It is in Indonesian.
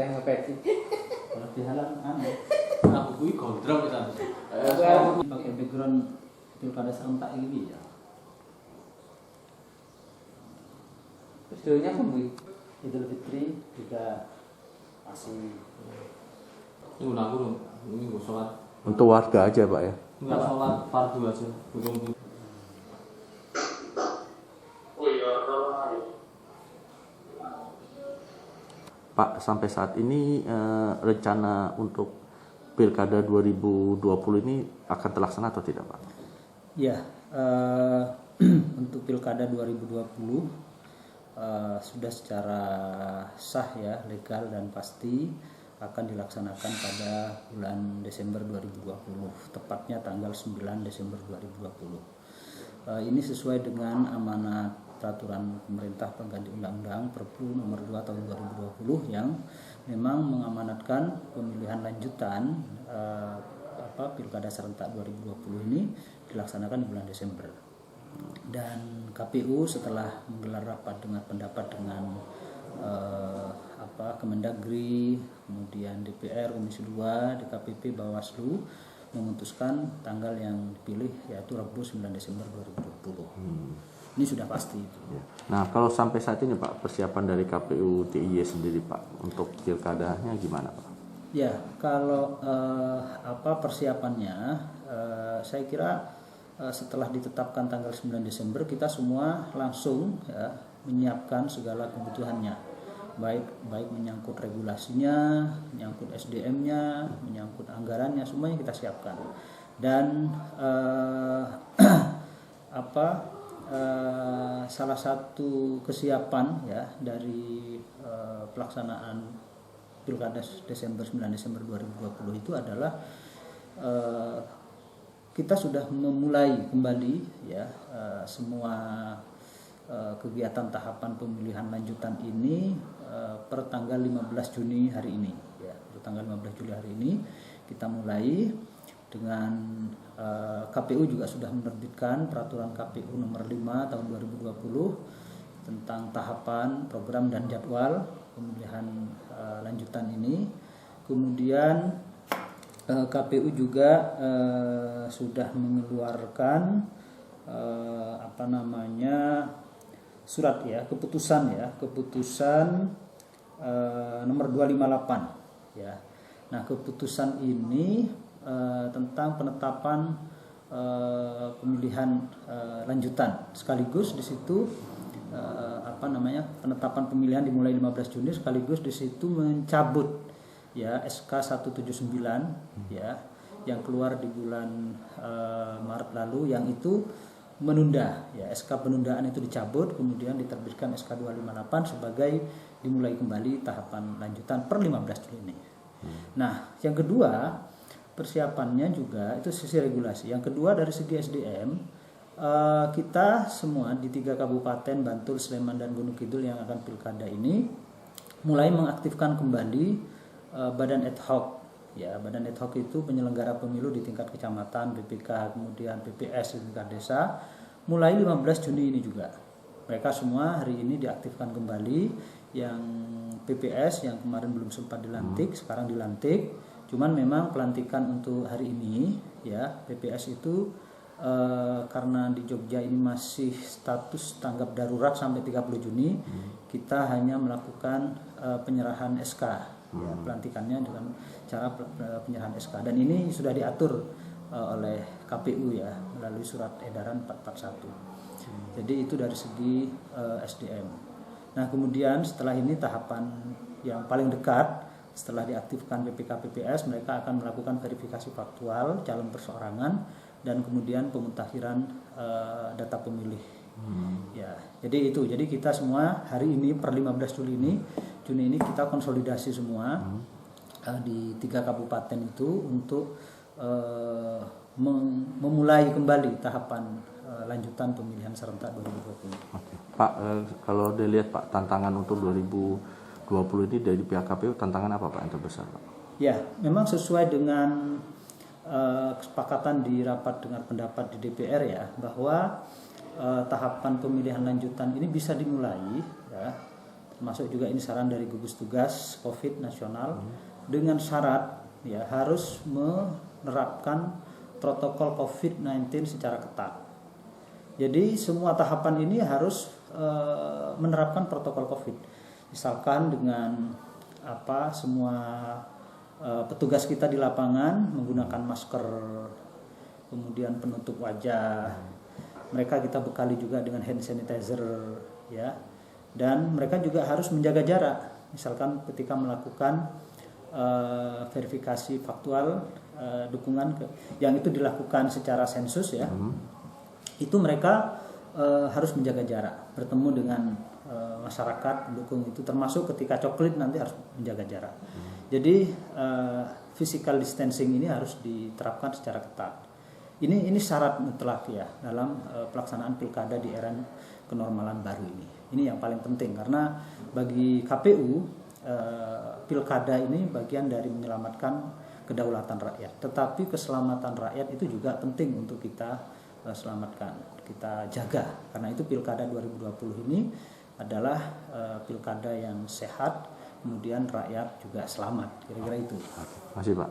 kan ngepeci. Kalau di halang aku kui gondrong bisa. Pakai background pilkada serentak ini ya. Videonya kan Bu. Idul Fitri juga masih. Ini aku ini gue sholat. Untuk warga aja Pak ya? Enggak sholat fardu aja. Belum. Pak, sampai saat ini rencana untuk Pilkada 2020 ini akan terlaksana atau tidak Pak? Ya, untuk Pilkada 2020 sudah secara sah ya, legal dan pasti akan dilaksanakan pada bulan Desember 2020, tepatnya tanggal 9 Desember 2020. Ini sesuai dengan amanat peraturan pemerintah pengganti undang-undang Perpu nomor 2 tahun 2020 yang memang mengamanatkan pemilihan lanjutan Pilkada serentak 2020 ini dilaksanakan di bulan Desember. Dan KPU setelah menggelar rapat dengan pendapat dengan Kemendagri, kemudian DPR, Komisi 2, DKPP, Bawaslu memutuskan tanggal yang dipilih yaitu Rabu 9 Desember 2020. Ini sudah pasti itu. Nah, kalau sampai saat ini Pak, persiapan dari KPU DIY sendiri Pak untuk pilkadanya gimana Pak? Ya, kalau persiapannya, saya kira setelah ditetapkan tanggal 9 Desember kita semua langsung ya, menyiapkan segala kebutuhannya. Baik menyangkut regulasinya, menyangkut SDM-nya, menyangkut anggarannya, semuanya kita siapkan. Dan salah satu kesiapan ya dari pelaksanaan Pilkada Desember 9 Desember 2020 itu adalah kita sudah memulai kembali ya semua kegiatan tahapan pemilihan lanjutan ini per tanggal 15 Juni hari ini ya. Per tanggal 15 Juli hari ini kita mulai dengan KPU juga sudah menerbitkan peraturan KPU nomor 5 tahun 2020 tentang tahapan, program dan jadwal pemilihan lanjutan ini. Kemudian KPU juga sudah mengeluarkan surat ya, keputusan nomor 258 ya. Nah, keputusan ini tentang penetapan pemilihan lanjutan sekaligus di situ penetapan pemilihan dimulai 15 Juni sekaligus di situ mencabut ya SK 179 ya yang keluar di bulan Maret lalu yang itu menunda ya, SK penundaan itu dicabut kemudian diterbitkan SK 258 sebagai dimulai kembali tahapan lanjutan per 15 Juli ini. Nah, yang kedua persiapannya juga itu sisi regulasi. Yang kedua dari segi SDM kita semua di 3 kabupaten Bantul, Sleman dan Gunung Kidul yang akan pilkada ini mulai mengaktifkan kembali badan ad hoc. Ya, badan ad hoc itu penyelenggara pemilu di tingkat kecamatan, BPK, kemudian PPS di tingkat desa. Mulai 15 Juni ini juga. Mereka semua hari ini diaktifkan kembali. Yang PPS yang kemarin belum sempat dilantik, sekarang dilantik. Cuman memang pelantikan untuk hari ini ya, PPS itu karena di Jogja ini masih status tanggap darurat sampai 30 Juni, kita hanya melakukan penyerahan SK. Ya, pelantikannya dengan cara penyerahan SK dan ini sudah diatur oleh KPU ya melalui surat edaran 441. Jadi itu dari segi SDM. Nah, kemudian setelah ini tahapan yang paling dekat setelah diaktifkan PPK PPS, mereka akan melakukan verifikasi faktual calon perseorangan dan kemudian pemutakhiran data pemilih. Ya, jadi itu. Jadi kita semua hari ini per 15 Juni ini kita konsolidasi semua di 3 kabupaten itu untuk memulai kembali tahapan lanjutan pemilihan serentak 2020. Oke. Pak, kalau dilihat Pak tantangan untuk 2020 ini dari pihak KPU tantangan apa Pak yang terbesar Pak? Ya, memang sesuai dengan kesepakatan di rapat dengar pendapat di DPR ya bahwa tahapan pemilihan lanjutan ini bisa dimulai ya, termasuk juga ini saran dari gugus tugas COVID nasional, dengan syarat ya harus menerapkan protokol COVID-19 secara ketat. Jadi semua tahapan ini harus menerapkan protokol COVID. Misalkan dengan semua petugas kita di lapangan menggunakan masker, kemudian penutup wajah. Mereka kita bekali juga dengan hand sanitizer, ya. Dan mereka juga harus menjaga jarak. Misalkan ketika melakukan verifikasi faktual dukungan yang itu dilakukan secara sensus, ya. Itu mereka harus menjaga jarak, bertemu dengan masyarakat pendukung itu, termasuk ketika coklit nanti harus menjaga jarak. Jadi physical distancing ini harus diterapkan secara ketat. Ini syarat mutlak ya dalam pelaksanaan pilkada di era kenormalan baru ini. Ini yang paling penting karena bagi KPU pilkada ini bagian dari menyelamatkan kedaulatan rakyat. Tetapi keselamatan rakyat itu juga penting untuk kita selamatkan, kita jaga. Karena itu pilkada 2020 ini adalah pilkada yang sehat, kemudian rakyat juga selamat. Kira-kira itu. Terima kasih Pak.